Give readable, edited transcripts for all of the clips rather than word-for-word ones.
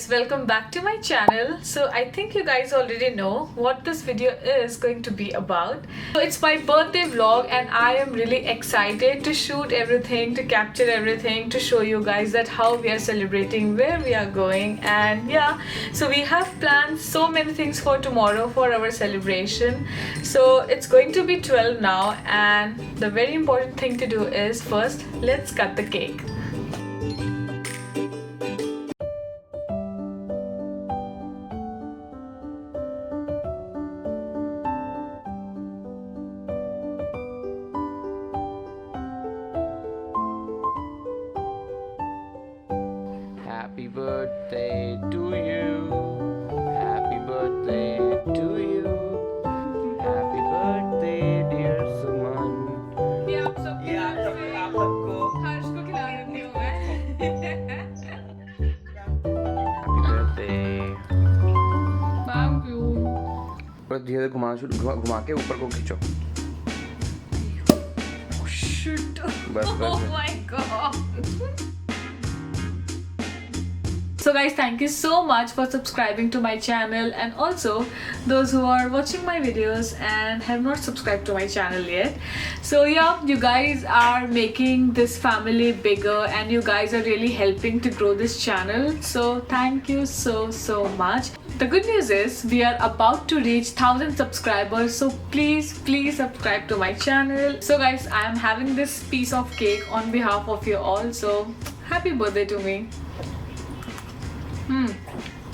guys, welcome back to my channel. So I think you guys already know what this video is going to be about. So it's my birthday vlog and I am really excited to shoot everything, to capture everything, to show you guys that how we are celebrating, where we are going, and yeah, so we have planned so many things for tomorrow for our celebration. So it's going to be 12 now, and the very important thing to do is first let's cut the cake. Happy birthday to you. Happy birthday to you. Happy birthday dear Suman. ये आप सबके आप सबको हर्ष को खिला देती हूँ मैं। Happy birthday. Thank you. और धीरे घुमा के ऊपर को खींचो. Shoot. बस, Oh बस. my god. So guys, thank you so much for subscribing to my channel, and also those who are watching my videos and have not subscribed to my channel yet. So yeah, you guys are making this family bigger and you guys are really helping to grow this channel. So thank you so much. The good news is we are about to reach 1000 subscribers, so please subscribe to my channel. So guys, I am having this piece of cake on behalf of you all, so happy birthday to me.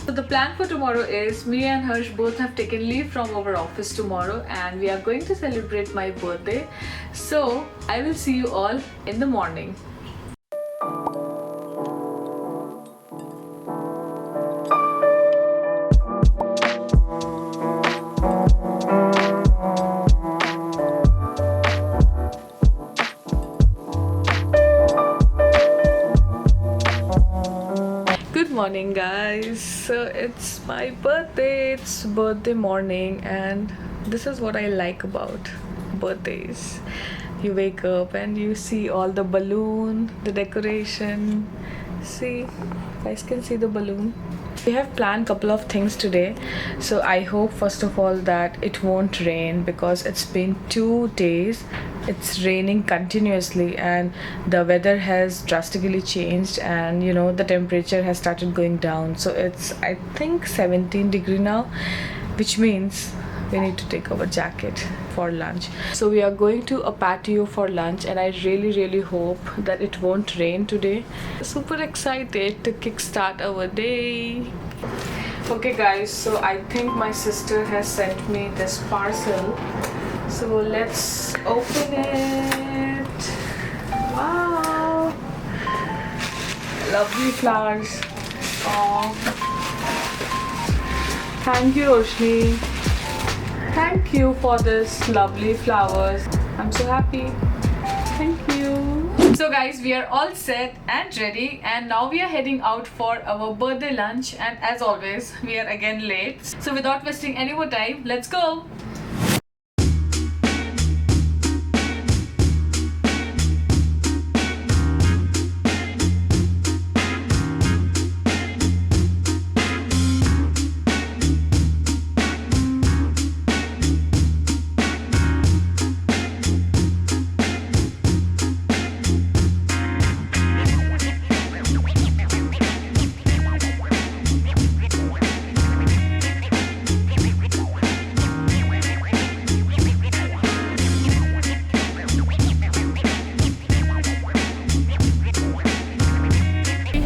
So the plan for tomorrow is me and Harsh both have taken leave from our office tomorrow and we are going to celebrate my birthday. So I will see you all in the morning. Good morning guys. So it's my birthday, it's birthday morning, and this is what I like about birthdays. You wake up and you see all the balloon, the decoration. See, you guys can see the balloon. We have planned couple of things today, so I hope first of all that it won't rain, because it's been 2 days it's raining continuously and the weather has drastically changed, and you know the temperature has started going down. So it's I think 17 degree now, which means we need to take our jacket for lunch. So we are going to a patio for lunch and I really hope that it won't rain today. Super excited to kickstart our day. Okay guys, so I think my sister has sent me this parcel, so let's open it. Wow, lovely flowers. Oh, thank you Roshni. Thank you for this lovely flowers. I'm so happy. Thank you. So guys, we are all set and ready, and now we are heading out for our birthday lunch, and as always we are again late. So without wasting any more time, let's go.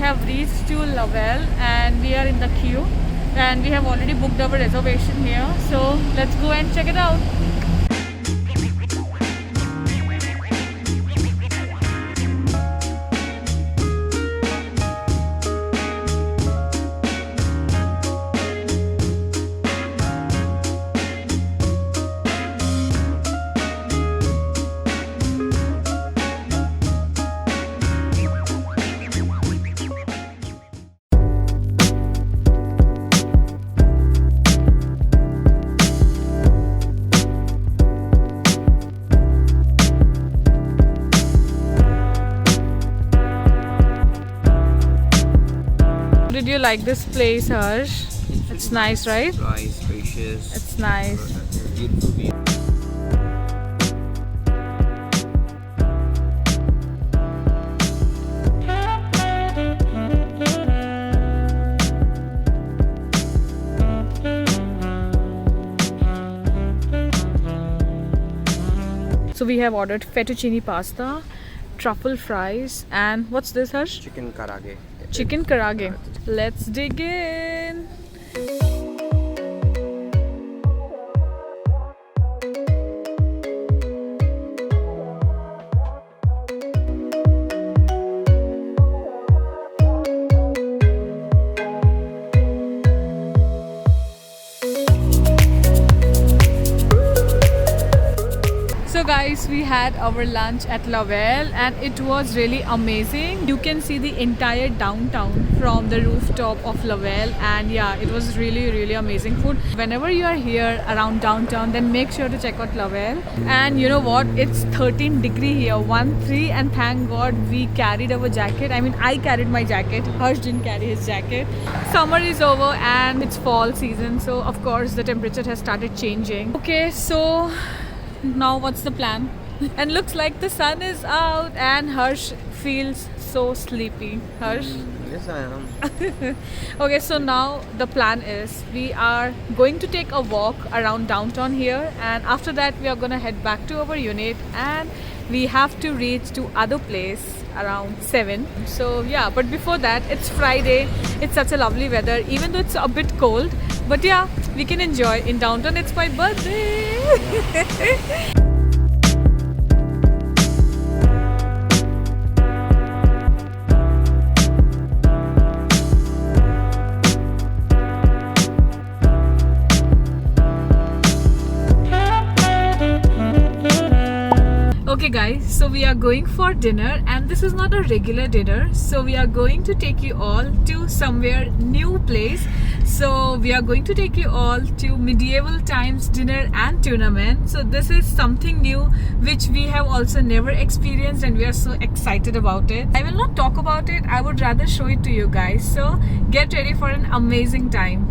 Have reached to Lovell and we are in the queue, and we have already booked our reservation here, so let's go and check it out. do you like this place, Harsh? It's nice, right? Dry, spacious. It's nice. Beautiful view. So we have ordered fettuccine pasta, truffle fries, and what's this, Harsh? Chicken karage. Chicken karage. Let's dig in. So guys, we had our lunch at Lavelle and it was really amazing. You can see the entire downtown from the rooftop of Lavelle, and yeah, it was really amazing food. Whenever you are here around downtown, then make sure to check out Lavelle. And you know what? It's 13-degree here, 13, and thank God we carried our jacket. I mean, I carried my jacket. Harsh didn't carry his jacket. Summer is over and it's fall season, so of course the temperature has started changing. Okay, so now what's the plan? And looks like the sun is out and Harsh feels so sleepy. Harsh? Yes, I am. Okay, so now the plan is we are going to take a walk around downtown here, and after that we are gonna head back to our unit, and we have to reach to other place around 7. So yeah, but before that, it's Friday. It's such a lovely weather, even though it's a bit cold, but yeah, we can enjoy in downtown. It's my birthday. Okay guys, so we are going for dinner, and this is not a regular dinner, so we are going to take you all to somewhere new place. So we are going to take you all to Medieval Times Dinner and Tournament. So this is something new which we have also never experienced, and we are so excited about it. I will not talk about it, I would rather show it to you guys. So get ready for an amazing time.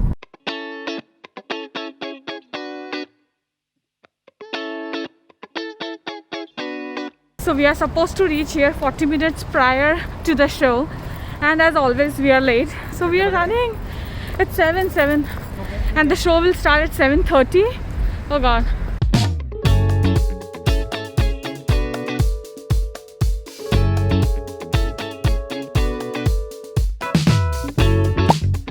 So we are supposed to reach here 40 minutes prior to the show, and as always we are late. So we are running at 7, and the show will start at 7:30. Oh god.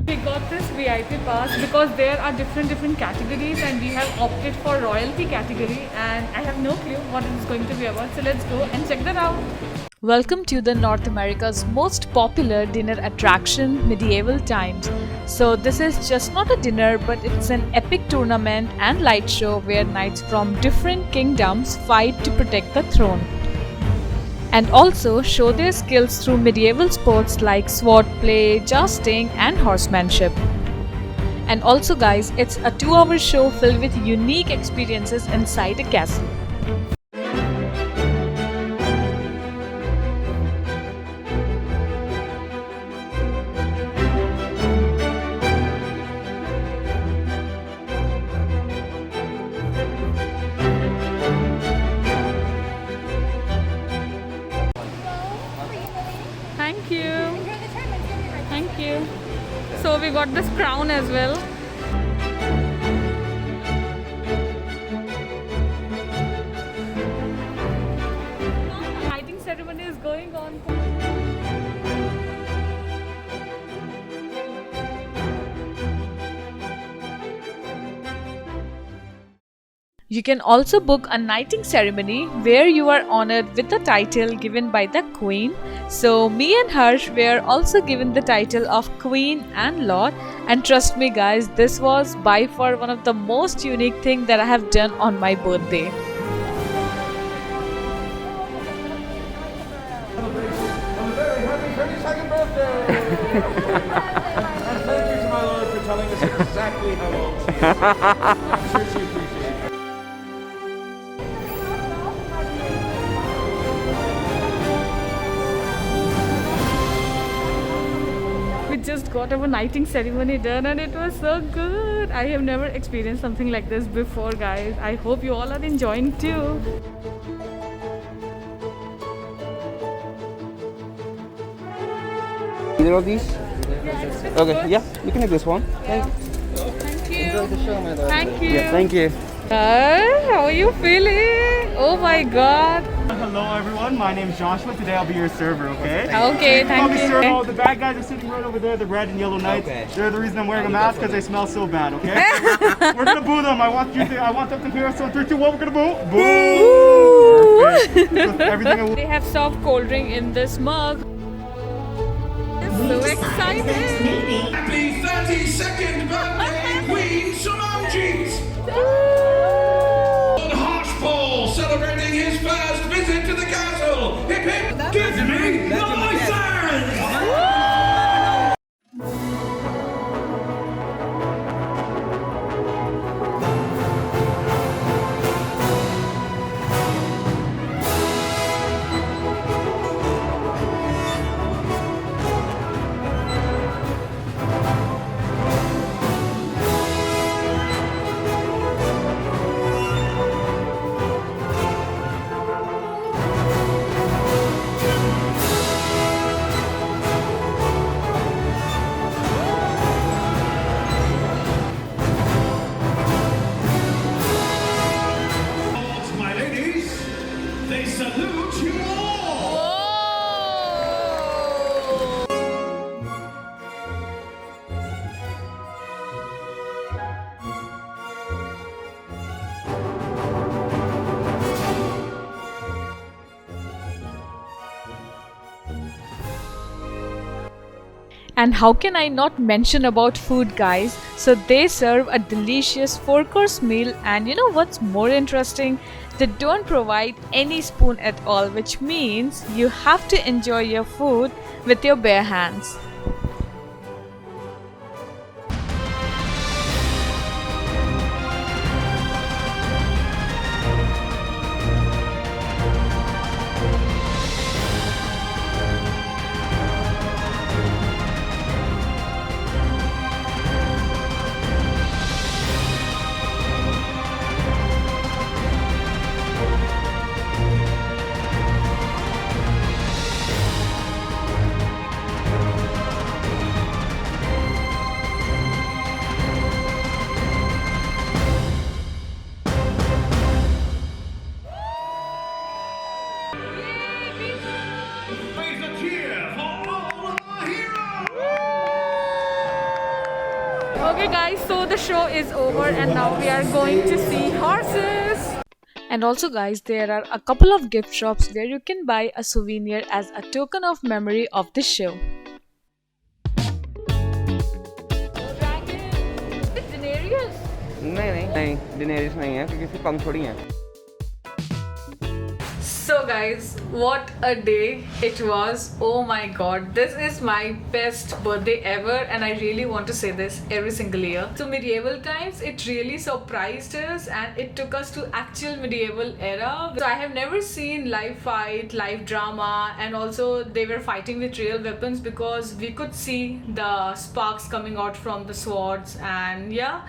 We got this VIP pass because there are different categories, and we have opted for royalty category, and I have no clue what it is going to be about. So let's go and check that out. Welcome to the North America's most popular dinner attraction, Medieval Times. So this is just not a dinner, but it's an epic tournament and light show where knights from different kingdoms fight to protect the throne, and also show their skills through medieval sports like sword play, jousting, and horsemanship. And also guys, it's a 2-hour show filled with unique experiences inside a castle. Thank you. Thank you. So we got this crown as well. The lighting ceremony is going on. You can also book a knighting ceremony where you are honored with the title given by the Queen. So me and Harsh were also given the title of Queen and Lord, and trust me guys, this was by far one of the most unique thing that I have done on my birthday. A very happy 32nd birthday! And thank you to my Lord for telling us exactly how old she is. I'm sure she appreciates it. just got our knighting ceremony done and it was so good. I have never experienced something like this before, guys. I hope you all are enjoying too. Either of these? Okay, yeah, you can have this one. Thank you. Thank you. Yeah, thank you. How are you feeling? Oh my god. Hello everyone, my name is Joshua. Today I'll be your server, okay? Okay, I'll thank be serving. Oh, you. the bad guys are sitting right over there, the red and yellow knights. They're the reason I'm wearing a mask because they smell so bad, okay? We're gonna boo them. I want them to hear us on 3, 2, 1. We're gonna boo. Boo! Perfect. So everything will They have served cold drink in this mug. So excited. Happy 32nd birthday, Queen Simone! Harshpole celebrating his first visit to the castle. Hip hip, give me the license! My ladies, they salute you all! And how can I not mention about food, guys? So they serve a delicious 4-course meal, and you know what's more interesting? They don't provide any spoon at all, which means you have to enjoy your food with your bare hands. Raise a cheer for all of our heroes! Okay guys, so the show is over and now we are going to see horses. And also guys, there are a couple of gift shops where you can buy a souvenir as a token of memory of the show. नहीं Daenerys नहीं है क्योंकि इसकी पंख थोड़ी हैं. So guys, what a day it was. Oh my god, this is my best birthday ever, and I really want to say this every single year. So medieval times, it really surprised us and it took us to actual medieval era. So I have never seen live fight, live drama, and also they were fighting with real weapons because we could see the sparks coming out from the swords, and yeah,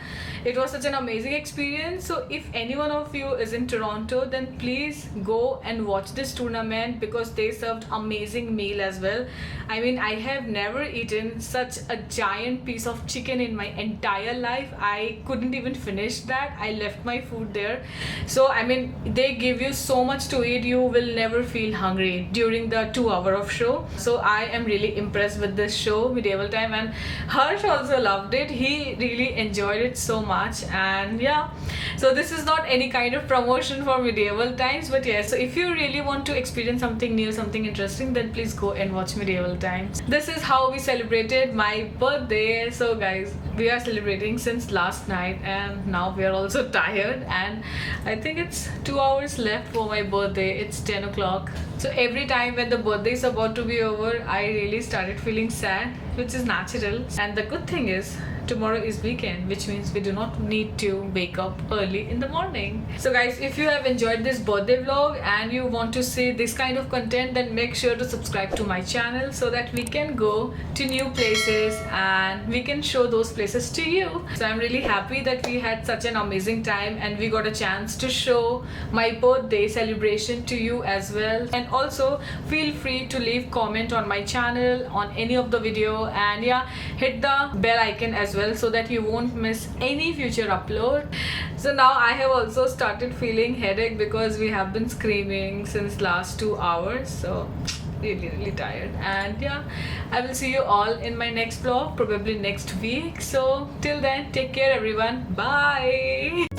it was such an amazing experience. So if any one of you is in Toronto, then please go and watch this tournament because they served amazing meal as well. I mean, I have never eaten such a giant piece of chicken in my entire life. I couldn't even finish that. I left my food there. So I mean, they give you so much to eat, you will never feel hungry during the 2 hour of show. So I am really impressed with this show, Medieval Time, and Harsh also loved it. He really enjoyed it so much. And yeah, so this is not any kind of promotion for Medieval Times, but yeah, so if you really want to experience something new, something interesting, then please go and watch Medieval Times. This is how we celebrated my birthday. So guys, we are celebrating since last night and now we are also tired, and I think it's 2 hours left for my birthday. It's 10 o'clock. So every time when the birthday is about to be over, I really started feeling sad, which is natural. And the good thing is, tomorrow is weekend, which means we do not need to wake up early in the morning. So guys, if you have enjoyed this birthday vlog and you want to see this kind of content, then make sure to subscribe to my channel so that we can go to new places and we can show those places to you. So I'm really happy that we had such an amazing time and we got a chance to show my birthday celebration to you as well. And also feel free to leave comment on my channel on any of the video, and yeah, hit the bell icon as well so that you won't miss any future upload. So now I have also started feeling headache because we have been screaming since last 2 hours, so really tired. And yeah, I will see you all in my next vlog, probably next week. So till then, take care everyone, bye.